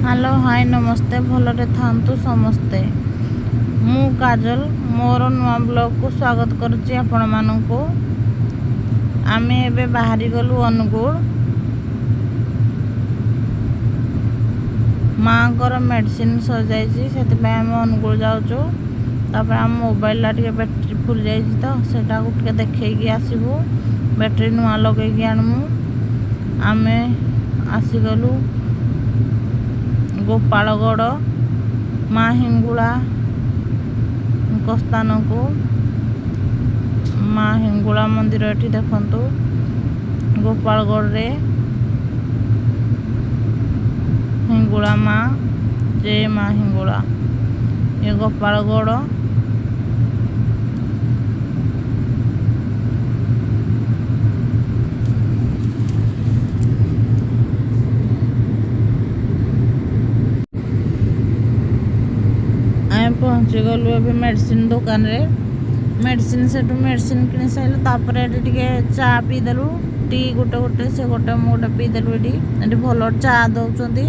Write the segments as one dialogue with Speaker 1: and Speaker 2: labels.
Speaker 1: Hello hi नमस्ते भलरे थांतु समस्ते। मु काजल मोर नुआ ब्लॉग को स्वागत करुच्ची आपण मानकु। आमे एबे बाहरी गलु अनुगुल माँ कर मेडिसिन सजाइछि सेति आम अनुगुल जाउछु। तापर आम मोबाइल ला टिके बैटरी फुल जाइछि तो सेटा को टिके देखैकी आसीबु। बैटरी नुआ लगैकी आनमु। आमे आसीगलु गोपालगढ़ माँ हिंगुला स्थान को। माँ हिंगुला मंदिर एठी देखंतु गोपालगढ़ रे हिंगुला माँ जय माँ हिंगुला ये गोपालगढ़। पहुँची गलु अभी मेडिसिन दुकान रे। मेडिसिन सेठू मेडिसिन किनी साइलु तापर एठी टिके चा पी देलु। टी गोटे गोटे से गोटे मु गोटे पी देलु। एठी भलो चा दउचंदी।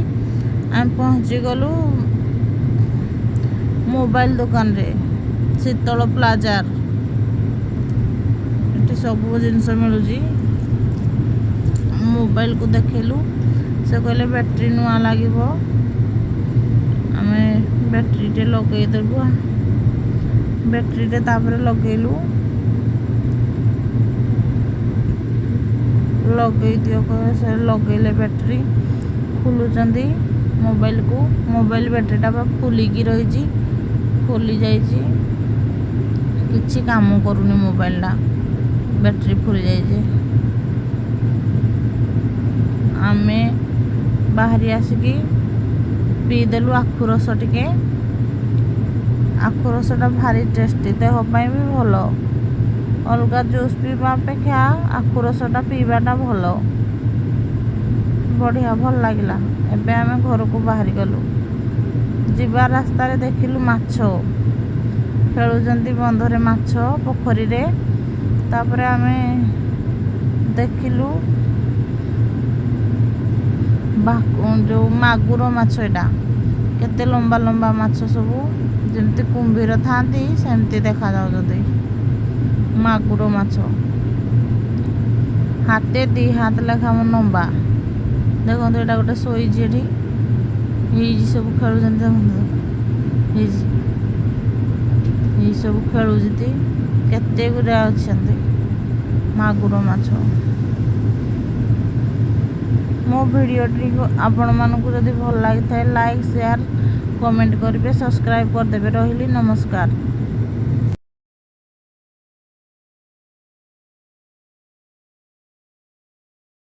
Speaker 1: हम पहुँची गलु मोबाइल दुकान रे शीतल प्लाजार। एठी सब जिनस मिलुजी। मोबाइल को देखेलु से कहले बैटरी नुआ लागिबो। आमे बैटरी टे लगे देबु। बैटरी टे तापर लगेलु लगे दियो कहे से लगेले बैटरी खुलुचंदी मोबाइल को। मोबाइल बैटरी टा फुली की रही फुली जाइछि किछि काम करूनी मोबाइल ला बैटरी फुली जाइछि। आमे बाहरी आसिकी पी देलु आखु रस टिके। आखु रसटा भारी टेस्टी देह पाई भी भल। अलगा जूस पीवा अपेक्षा आखु रसटा पीवाटा भल बढ़िया भल लगिला। एबे आमे घर को बाहरी गलु। जीवा रास्ता रे देखिलु माछ खेलुचंती बंधरे माछ पोखरी रे। तापरे आमे देखिलु जो मागुर माछ एटा केते लंबा लंबा माछ सबू जेमती कुंभीर थांती सेमती देखा जाउछंती मागुर माछ। हाथे दी हाथ लेखा लंबा देखो एटा गोटे सोईजी एठी हिजी सब खेलुचंती। देखो हिजी सब खेलुचंती केते गुरा अछंती मागुर माछ। मो भिडियोटी आपण मानकु जदि भल लागि थाए लाइक शेयर कमेंट करेंगे सब्सक्राइब करदे। रही नमस्कार।